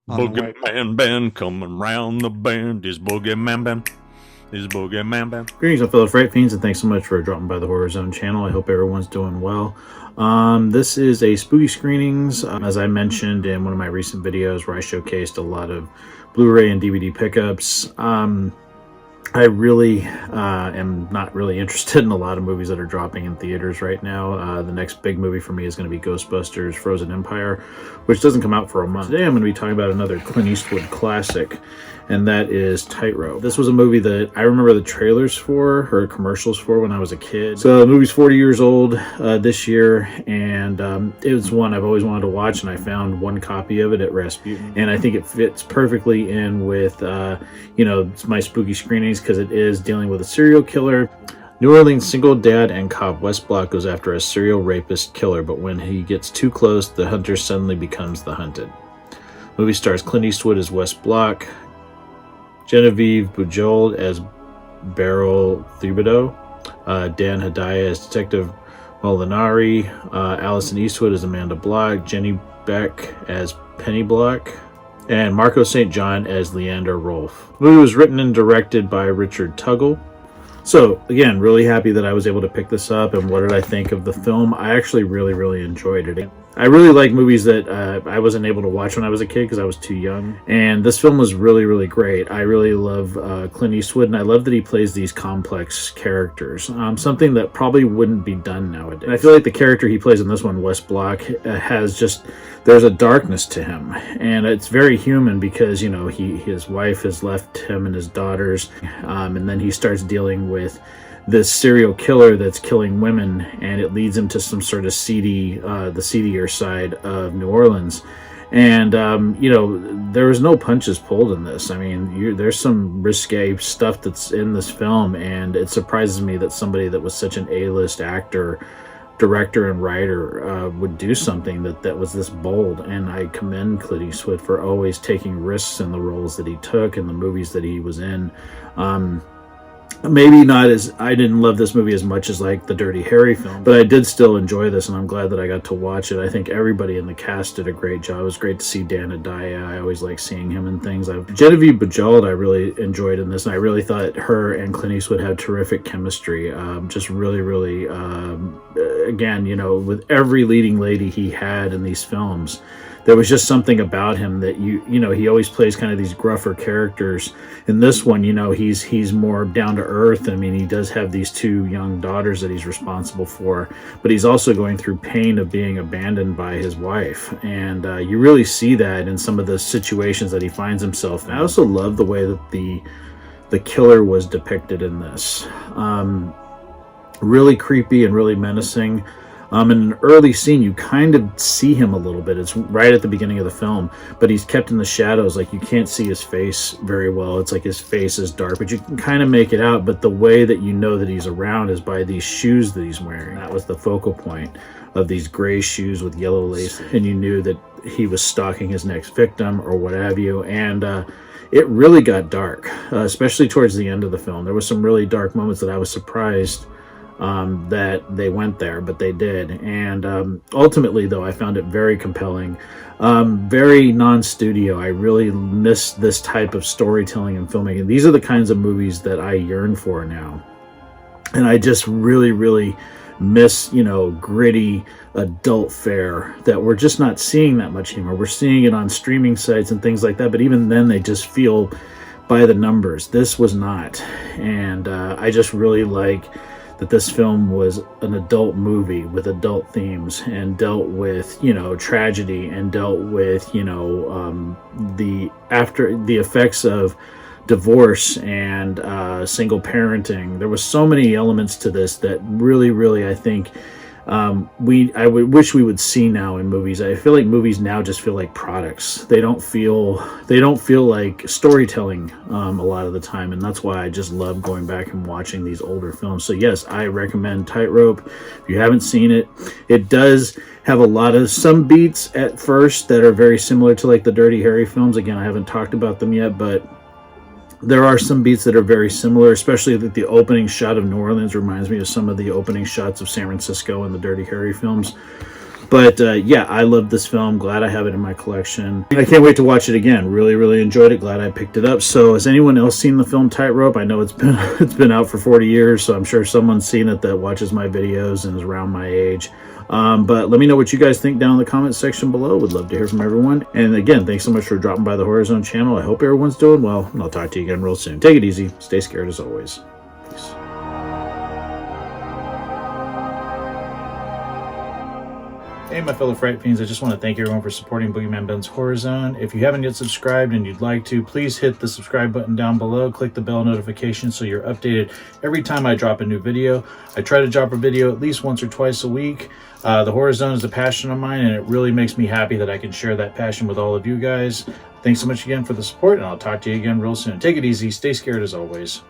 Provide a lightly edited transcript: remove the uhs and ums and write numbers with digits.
BoogeyMan band coming round the bend. Is BoogeyMan band. Is BoogeyMan band. Greetings, my fellow fright fiends, and thanks so much for dropping by the Horror Zone channel. I hope everyone's doing well. This is a spooky screenings, as I mentioned in one of my recent videos where I showcased a lot of Blu-ray and DVD pickups. I really am not really interested in a lot of movies that are dropping in theaters right now. The next big movie for me is going to be Ghostbusters Frozen Empire, which doesn't come out for a month. Today I'm going to be talking about another Clint Eastwood classic, and that is Tightrope. This was a movie that I remember the trailers for, or commercials for, when I was a kid. So the movie's 40 years old this year, and it was one I've always wanted to watch, and I found one copy of it at Rasputin. And I think it fits perfectly in with, my spooky screenings, because it is dealing with a serial killer. New Orleans single dad and cop Wes Block goes after a serial rapist killer, but when he gets too close, the hunter suddenly becomes the hunted. The movie stars Clint Eastwood as Wes Block, Genevieve Bujold as Beryl Thibodeau, Dan Hedaya as Detective Molinari, Allison Eastwood as Amanda Block, Jenny Beck as Penny Block, and Marco St. John as Leander Rolfe. The movie was written and directed by Richard Tuggle. So, again, really happy that I was able to pick this up, and what did I think of the film? I actually really enjoyed it. I really like movies that I wasn't able to watch when I was a kid because I was too young, and this film was really great. I really love Clint Eastwood, and I love that he plays these complex characters, something that probably wouldn't be done nowadays. And I feel like the character he plays in this one, Wes Block, there's a darkness to him, and it's very human because, his wife has left him and his daughters, and then he starts dealing with this serial killer that's killing women, and it leads him to some sort of the seedier side of New Orleans. And there was no punches pulled in this. I mean, there's some risque stuff that's in this film, and it surprises me that somebody that was such an A-list actor, director, and writer would do something that was this bold. And I commend Clint Eastwood for always taking risks in the roles that he took in the movies that he was in. Maybe not as, I didn't love this movie as much as like the Dirty Harry film, but I did still enjoy this, and I'm glad that I got to watch it. I think everybody in the cast did a great job. It was great to see Dan Hedaya. I always like seeing him in things. Genevieve Bujold I really enjoyed in this, and I really thought her and Clint Eastwood had terrific chemistry. Just really again, with every leading lady he had in these films, there was just something about him that he always plays kind of these gruffer characters. In this one, he's more down to earth. I mean, he does have these two young daughters that he's responsible for, but he's also going through pain of being abandoned by his wife, and you really see that in some of the situations that he finds himself in. I also love the way that the killer was depicted in this. Really creepy and really menacing. In an early scene, you kind of see him a little bit. It's right at the beginning of the film, but he's kept in the shadows. Like, you can't see his face very well. It's like his face is dark, but you can kind of make it out. But the way that you know that he's around is by these shoes that he's wearing. That was the focal point of these gray shoes with yellow lace, and you knew that he was stalking his next victim or what have you. And it really got dark, especially towards the end of the film. There was some really dark moments that I was surprised that they went there, but they did. And ultimately, though, I found it very compelling, very non-studio. I really miss this type of storytelling and filmmaking. These are the kinds of movies that I yearn for now, and I just really miss, gritty adult fare that we're just not seeing that much anymore. We're seeing it on streaming sites and things like that, but even then, they just feel by the numbers. This was not, and I just really like that this film was an adult movie with adult themes, and dealt with, tragedy, and dealt with, the effects of divorce and single parenting. There was so many elements to this that really, I think, I would wish we would see now in movies. I feel like movies now just feel like products. They don't feel like storytelling a lot of the time, and that's why I just love going back and watching these older films. So yes, I recommend Tightrope. If you haven't seen it, it does have some beats at first that are very similar to like the Dirty Harry films. Again, I haven't talked about them yet, but there are some beats that are very similar, especially that the opening shot of New Orleans reminds me of some of the opening shots of San Francisco in the Dirty Harry films. But yeah, I love this film. Glad I have it in my collection. I can't wait to watch it again. Really enjoyed it. Glad I picked it up. So has anyone else seen the film Tightrope? I know it's been out for 40 years, so I'm sure someone's seen it that watches my videos and is around my age. But let me know what you guys think down in the comments section below. Would love to hear from everyone. And again, thanks so much for dropping by the Horror Zone channel. I hope everyone's doing well, and I'll talk to you again real soon. Take it easy. Stay scared as always. Peace. Hey, my fellow Fright Fiends, I just want to thank everyone for supporting BoogeyMan Ben's Horror Zone. If you haven't yet subscribed and you'd like to, please hit the subscribe button down below. Click the bell notification so you're updated every time I drop a new video. I try to drop a video at least once or twice a week. The Horror Zone is a passion of mine, and it really makes me happy that I can share that passion with all of you guys. Thanks so much again for the support, and I'll talk to you again real soon. Take it easy. Stay scared as always.